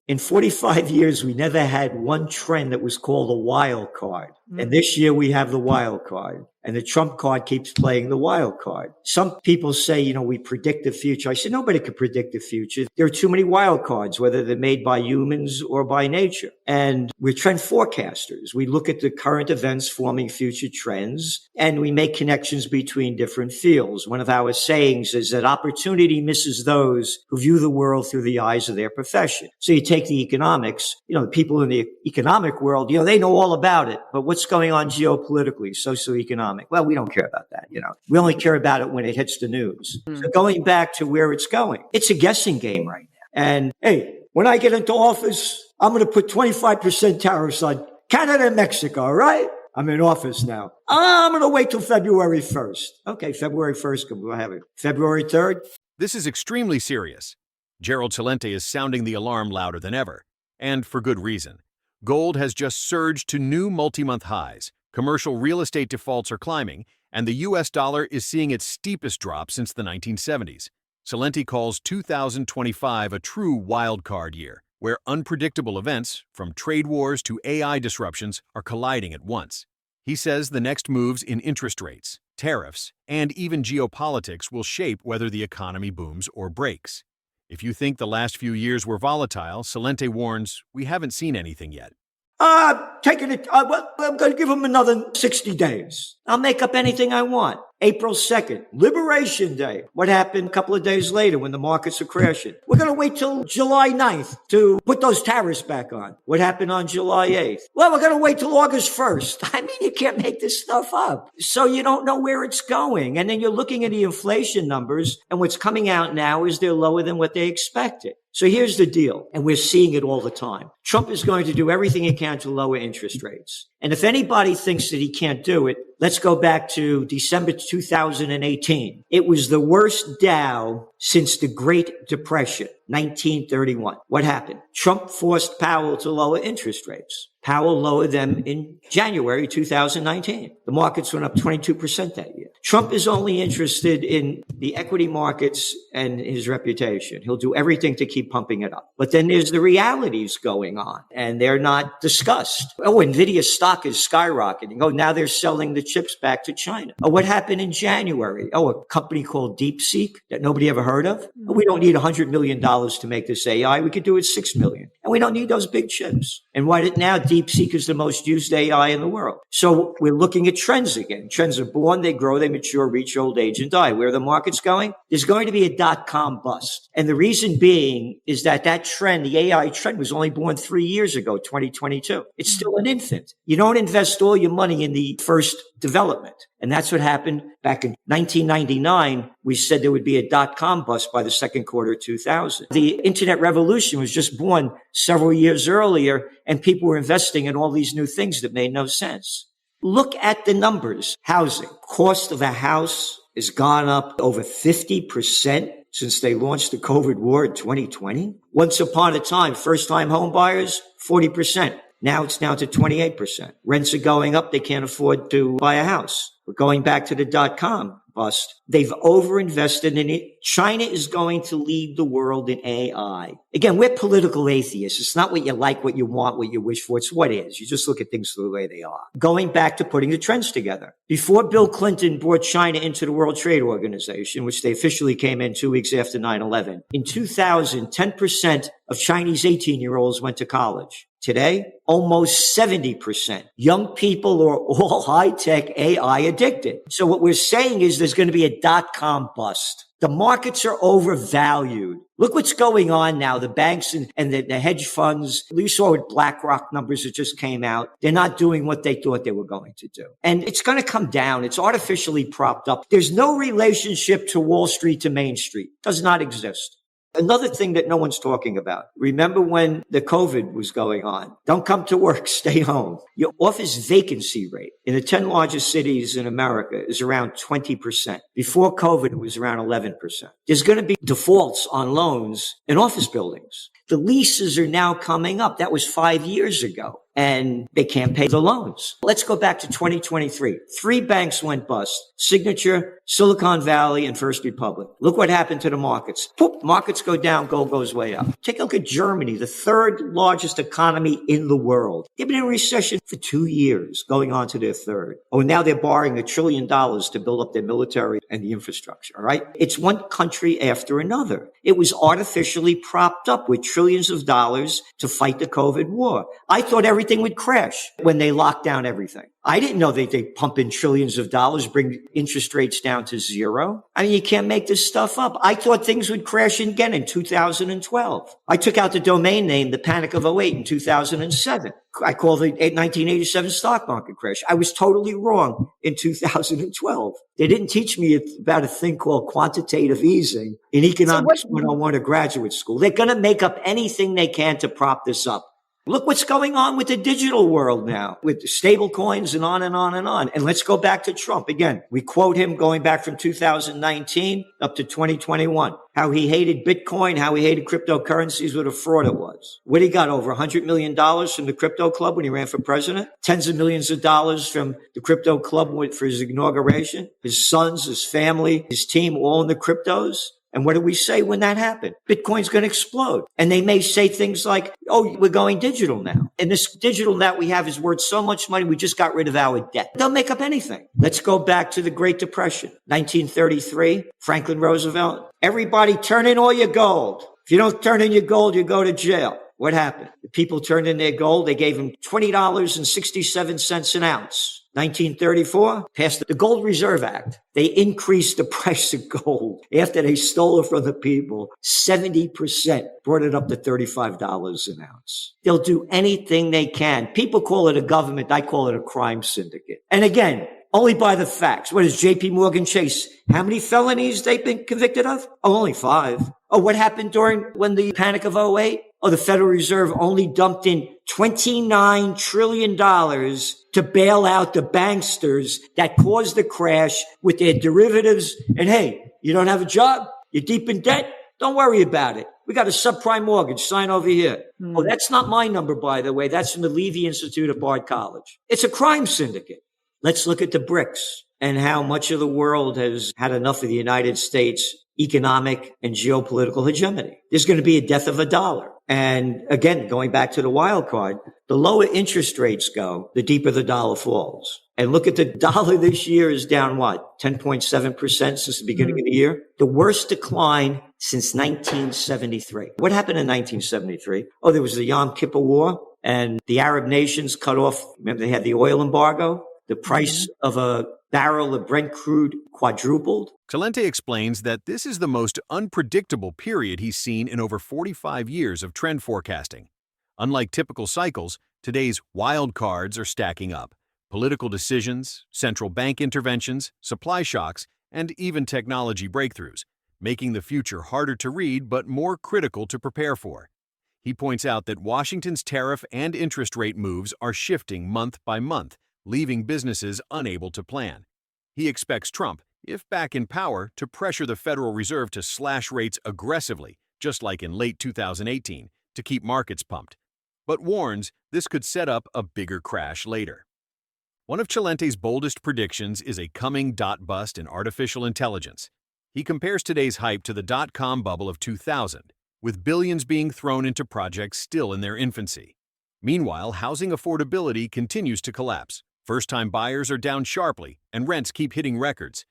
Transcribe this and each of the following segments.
In 45 years, we never had one trend that was called a wild card. And this year we have the wild card. And the Trump card keeps playing the wild card. Some people say, we predict the future. I said, nobody can predict the future. There are too many wild cards, whether they're made by humans or by nature. And we're trend forecasters. We look at the current events forming future trends, and we make connections between different fields. One of our sayings is that opportunity misses those who view the world through the eyes of their profession. So you take the economics, the people in the economic world, they know all about it. But what's going on geopolitically, socioeconomic? Well, we don't care about that. We only care about it when it hits the news. So going back to where it's going, it's a guessing game right now. And hey, when I get into office, I'm going to put 25% tariffs on Canada and Mexico. All right. I'm in office now. I'm going to wait till February 1st. Okay. February 1st. We'll have it. February 3rd. This is extremely serious. Gerald Celente is sounding the alarm louder than ever, and for good reason. Gold has just surged to new multi-month highs. Commercial real estate defaults are climbing, and the U.S. dollar is seeing its steepest drop since the 1970s. Celente calls 2025 a true wild card year, where unpredictable events, from trade wars to AI disruptions, are colliding at once. He says the next moves in interest rates, tariffs, and even geopolitics will shape whether the economy booms or breaks. If you think the last few years were volatile, Celente warns we haven't seen anything yet. Taking it. I'm going to give them another 60 days. I'll make up anything I want. April 2nd, Liberation Day. What happened a couple of days later when the markets are crashing? We're going to wait till July 9th to put those tariffs back on. What happened on July 8th? Well, we're going to wait till August 1st. I mean, you can't make this stuff up. So you don't know where it's going. And then you're looking at the inflation numbers, and what's coming out now is they're lower than what they expected. So here's the deal, and we're seeing it all the time. Trump is going to do everything he can to lower interest rates. And if anybody thinks that he can't do it, let's go back to December 2018. It was the worst Dow since the Great Depression, 1931. What happened? Trump forced Powell to lower interest rates. Powell lowered them in January 2019. The markets went up 22% that year. Trump is only interested in the equity markets and his reputation. He'll do everything to keep pumping it up. But then there's the realities going on, and they're not discussed. Oh, NVIDIA stock is skyrocketing. Oh, now they're selling the chips back to China. Oh, what happened in January? Oh, a company called DeepSeek that nobody ever heard of. Oh, we don't need $100 million to make this AI. We could do it $6 million. And we don't need those big chips. And why did now DeepSeek is the most used AI in the world? So we're looking at trends again. Trends are born, they grow, they mature, reach old age, and die. Where are the market's going? There's going to be a dot-com bust. And the reason being is that trend, the AI trend, was only born 3 years ago, 2022. It's still an infant. You don't invest all your money in the first development. And that's what happened back in 1999. We said there would be a dot-com bust by the second quarter of 2000. The internet revolution was just born several years earlier, and people were investing in all these new things that made no sense. Look at the numbers. Housing. Cost of a house has gone up over 50% since they launched the COVID war in 2020. Once upon a time, first-time home buyers, 40%. Now it's down to 28%. Rents are going up. They can't afford to buy a house. We're going back to the dot-com bust. They've overinvested in it. China is going to lead the world in AI. Again, we're political atheists. It's not what you like, what you want, what you wish for. It's what is. You just look at things the way they are. Going back to putting the trends together. Before Bill Clinton brought China into the World Trade Organization, which they officially came in 2 weeks after 9/11, in 2000, 10% of Chinese 18-year-olds went to college. Today, almost 70%. Young people are all high-tech AI addicted. So what we're saying is there's going to be a dot-com bust. The markets are overvalued. Look what's going on now. The banks and the hedge funds, you saw with BlackRock numbers that just came out. They're not doing what they thought they were going to do. And it's going to come down. It's artificially propped up. There's no relationship to Wall Street to Main Street. It does not exist. Another thing that no one's talking about. Remember when the COVID was going on? Don't come to work, stay home. Your office vacancy rate in the 10 largest cities in America is around 20%. Before COVID, it was around 11%. There's going to be defaults on loans in office buildings. The leases are now coming up. That was 5 years ago. and they can't pay the loans. Let's go back to 2023. 3 banks went bust: Signature, Silicon Valley, and First Republic. Look what happened to the markets. Poop, markets go down, gold goes way up. Take a look at Germany, the 3rd largest economy in the world. They've been in recession for 2 years, going on to their 3rd. Oh, and now they're borrowing $1 trillion to build up their military and the infrastructure, all right? It's one country after another. It was artificially propped up with trillions of dollars to fight the COVID war. I thought everything would crash when they locked down everything. I didn't know they pump in trillions of dollars, bring interest rates down to 0. I mean, you can't make this stuff up. I thought things would crash again in 2012. I took out the domain name, the Panic of '08 in 2007. I called it 1987 stock market crash. I was totally wrong in 2012. They didn't teach me about a thing called quantitative easing in economics 101 at graduate school. They're going to make up anything they can to prop this up. Look what's going on with the digital world now, with stable coins and on and on and on. And let's go back to Trump. Again, we quote him going back from 2019 up to 2021, how he hated Bitcoin, how he hated cryptocurrencies, what a fraud it was. What he got, over $100 million from the crypto club when he ran for president, tens of millions of dollars from the crypto club for his inauguration, his sons, his family, his team, all in the cryptos. And what do we say when that happened? Bitcoin's going to explode. And they may say things like, oh, we're going digital now. And this digital that we have is worth so much money, we just got rid of our debt. They'll make up anything. Let's go back to the Great Depression, 1933, Franklin Roosevelt. Everybody turn in all your gold. If you don't turn in your gold, you go to jail. What happened? The people turned in their gold. They gave them $20.67 an ounce. 1934, passed the Gold Reserve Act. They increased the price of gold after they stole it from the people. 70% brought it up to $35 an ounce. They'll do anything they can. People call it a government. I call it a crime syndicate. And again, only by the facts. What is JP Morgan Chase? How many felonies they've been convicted of? Oh, only 5. Oh, what happened when the Panic of '08? Oh, the Federal Reserve only dumped in $29 trillion to bail out the banksters that caused the crash with their derivatives. And hey, you don't have a job? You're deep in debt? Don't worry about it. We got a subprime mortgage. Sign over here. Oh, that's not my number, by the way. That's from the Levy Institute at Bard College. It's a crime syndicate. Let's look at the BRICS and how much of the world has had enough of the United States economic and geopolitical hegemony. There's going to be a death of a dollar. And again, going back to the wild card, the lower interest rates go, the deeper the dollar falls. And look at the dollar this year is down 10.7% since the beginning of the year. The worst decline since 1973. What happened in 1973? Oh, there was the Yom Kippur War and the Arab nations cut off. Remember, they had the oil embargo. The price of a barrel of Brent crude quadrupled. Celente explains that this is the most unpredictable period he's seen in over 45 years of trend forecasting. Unlike typical cycles, today's wild cards are stacking up. Political decisions, central bank interventions, supply shocks, and even technology breakthroughs, making the future harder to read but more critical to prepare for. He points out that Washington's tariff and interest rate moves are shifting month by month, leaving businesses unable to plan. He expects Trump, if back in power, to pressure the Federal Reserve to slash rates aggressively, just like in late 2018, to keep markets pumped, but warns this could set up a bigger crash later. One of Celente's boldest predictions is a coming dot bust in artificial intelligence. He compares today's hype to the dot-com bubble of 2000, with billions being thrown into projects still in their infancy. Meanwhile, housing affordability continues to collapse. First-time buyers are down sharply, and rents keep hitting records.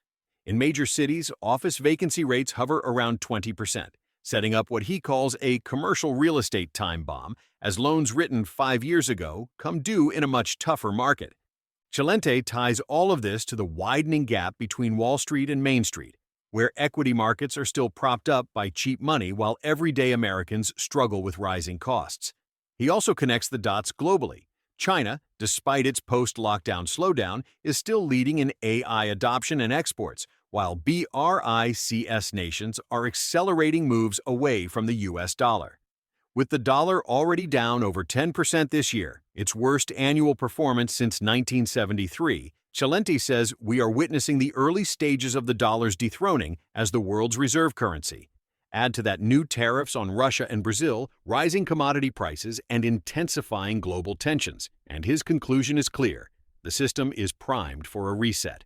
In major cities, office vacancy rates hover around 20%, setting up what he calls a commercial real estate time bomb, as loans written 5 years ago come due in a much tougher market. Celente ties all of this to the widening gap between Wall Street and Main Street, where equity markets are still propped up by cheap money while everyday Americans struggle with rising costs. He also connects the dots globally. China, despite its post-lockdown slowdown, is still leading in AI adoption and exports, while BRICS nations are accelerating moves away from the US dollar. With the dollar already down over 10% this year, its worst annual performance since 1973, Celente says we are witnessing the early stages of the dollar's dethroning as the world's reserve currency. Add to that new tariffs on Russia and Brazil, rising commodity prices, and intensifying global tensions. And his conclusion is clear. The system is primed for a reset.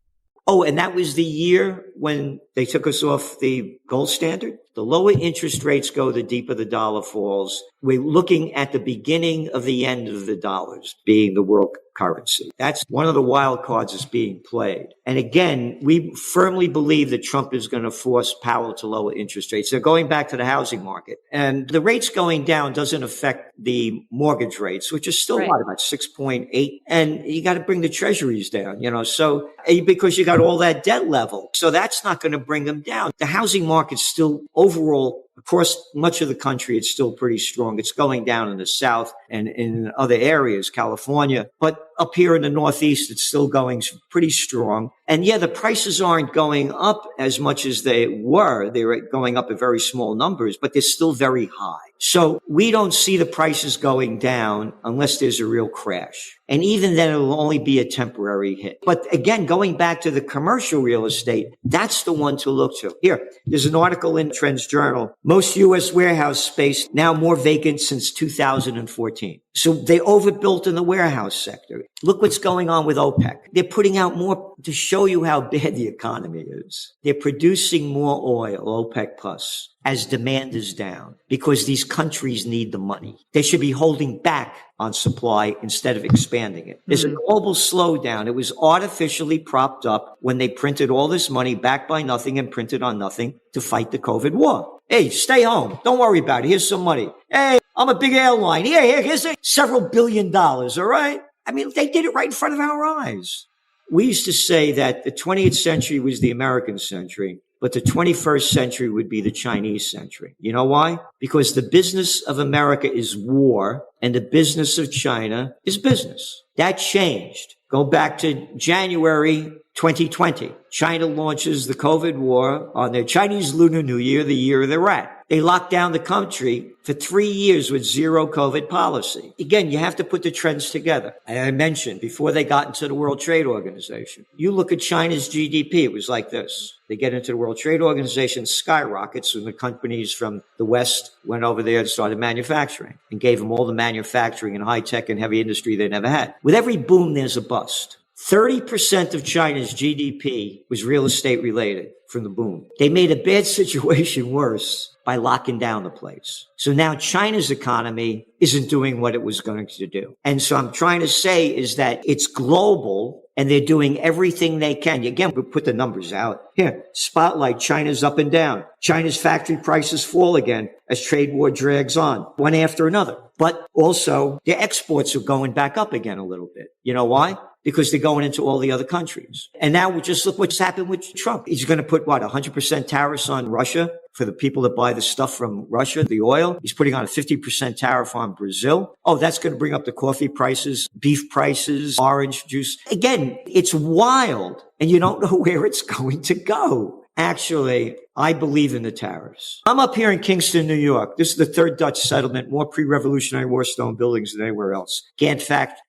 Oh, and that was the year when they took us off the gold standard. The lower interest rates go, the deeper the dollar falls. We're looking at the beginning of the end of the dollars being the world currency. That's one of the wild cards that's being played. And again, we firmly believe that Trump is going to force Powell to lower interest rates. They're going back to the housing market. And the rates going down doesn't affect the mortgage rates, which is still about 6.8. And you got to bring the treasuries down, so because you got all that debt level. So that's not going to bring them down. The housing market's still overall, across much of the country, it's still pretty strong. It's going down in the South and in other areas, California. But up here in the Northeast, it's still going pretty strong. And yeah, the prices aren't going up as much as they were. They're going up at very small numbers, but they're still very high. So we don't see the prices going down unless there's a real crash. And even then, it'll only be a temporary hit. But again, going back to the commercial real estate, that's the one to look to. Here, there's an article in Trends Journal. Most U.S. warehouse space now more vacant since 2014. So they overbuilt in the warehouse sector. Look what's going on with OPEC. They're putting out more to show you how bad the economy is. They're producing more oil, OPEC plus, as demand is down because these countries need the money. They should be holding back on supply instead of expanding it. There's a global slowdown. It was artificially propped up when they printed all this money backed by nothing and printed on nothing to fight the COVID war. Hey, stay home. Don't worry about it. Here's some money. Hey, I'm a big airline. Here's several $1 billion. All right. I mean, they did it right in front of our eyes. We used to say that the 20th century was the American century, but the 21st century would be the Chinese century. You know why? Because the business of America is war and the business of China is business. That changed. Go back to January 2020. China launches the COVID war on their Chinese Lunar New Year, the year of the rat. They locked down the country for 3 years with zero COVID policy. Again, you have to put the trends together. I mentioned before they got into the World Trade Organization. You look at China's GDP, it was like this. They get into the World Trade Organization, skyrockets, and the companies from the West went over there and started manufacturing and gave them all the manufacturing and high tech and heavy industry they never had. With every boom, there's a bust. 30% of China's GDP was real estate related from the boom. They made a bad situation worse by locking down the place. So now China's economy isn't doing what it was going to do. And so I'm trying to say is that it's global and they're doing everything they can. Again, we put the numbers out. Here, spotlight, China's up and down. China's factory prices fall again as trade war drags on, one after another. But also, their exports are going back up again a little bit. You know why? Because they're going into all the other countries. And now we just look what's happened with Trump. He's going to put, 100% tariffs on Russia for the people that buy the stuff from Russia, the oil. He's putting on a 50% tariff on Brazil. Oh, that's going to bring up the coffee prices, beef prices, orange juice. Again, it's wild, and you don't know where it's going to go. Actually, I believe in the tariffs. I'm up here in Kingston, New York. This is the third Dutch settlement, more pre-Revolutionary War stone buildings than anywhere else.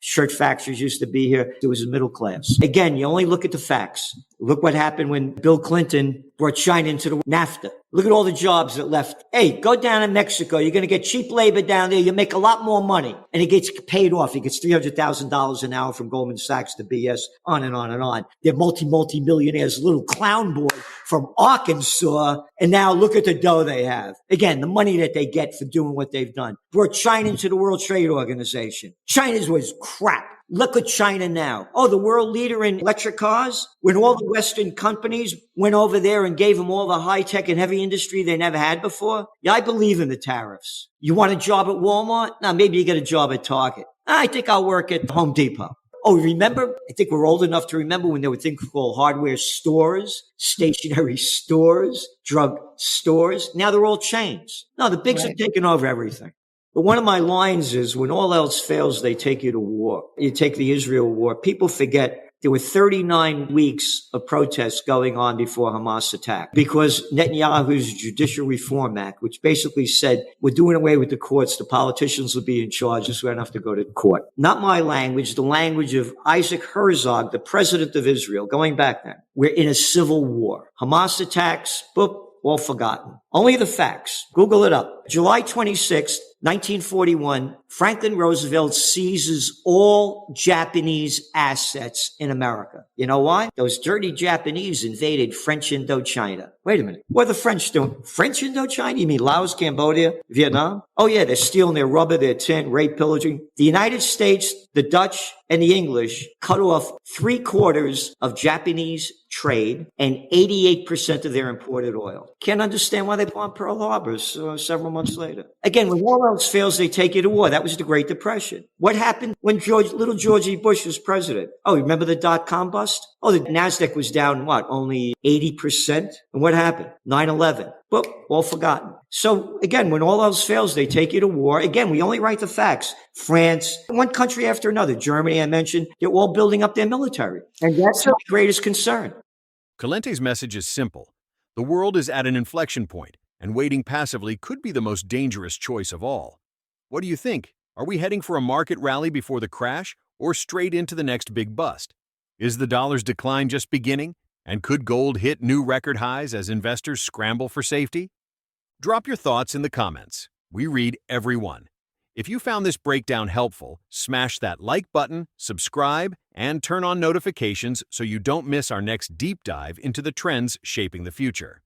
Shirt factories used to be here. It was a middle class. Again, you only look at the facts. Look what happened when Bill Clinton brought China into the NAFTA. Look at all the jobs that left. Hey, go down in Mexico. You're going to get cheap labor down there. You make a lot more money. And it gets paid off. He gets $300,000 an hour from Goldman Sachs to BS, on and on and on. They're multi-millionaires, little clown boy from Arkansas. And now look at the dough they have. Again, the money that they get for doing what they've done. Brought China into the World Trade Organization. China's was crap. Look at China now. Oh, the world leader in electric cars? When all the Western companies went over there and gave them all the high tech and heavy industry they never had before? Yeah, I believe in the tariffs. You want a job at Walmart? Now, maybe you get a job at Target. I think I'll work at Home Depot. Oh, remember? I think we're old enough to remember when there were things called hardware stores, stationary stores, drug stores. Now they're all chains. No, the bigs have taken over everything. But one of my lines is, when all else fails, they take you to war. You take the Israel war. People forget there were 39 weeks of protests going on before Hamas attacked because Netanyahu's Judicial Reform Act, which basically said, we're doing away with the courts. The politicians will be in charge. Just we don't have to go to court. Not my language, the language of Isaac Herzog, the president of Israel, going back then. We're in a civil war. Hamas attacks, boop. all forgotten. Only the facts. Google it up. July 26th, 1941, Franklin Roosevelt seizes all Japanese assets in America. You know why? Those dirty Japanese invaded French Indochina. Wait a minute. What are the French doing? French Indochina? You mean Laos, Cambodia, Vietnam? Oh yeah, they're stealing their rubber, their tin, rape, pillaging. The United States, the Dutch, and the English cut off 3/4 of Japanese trade and 88% of their imported oil. Can't understand why they bombed Pearl Harbor several months later. Again, when all else fails, they take you to war. That was the Great Depression. What happened when little George E. Bush was president? Oh, remember the dot-com bust? Oh, the NASDAQ was down, what, only 80%? And what happened? 9/11. But all forgotten. So again, when all else fails, they take you to war. Again, we only write the facts. France, one country after another, Germany, I mentioned, they're all building up their military. And that's my greatest concern. Celente's message is simple. The world is at an inflection point, and waiting passively could be the most dangerous choice of all. What do you think? Are we heading for a market rally before the crash, or straight into the next big bust? Is the dollar's decline just beginning? And could gold hit new record highs as investors scramble for safety? Drop your thoughts in the comments. We read every one. If you found this breakdown helpful, smash that like button, subscribe, and turn on notifications so you don't miss our next deep dive into the trends shaping the future.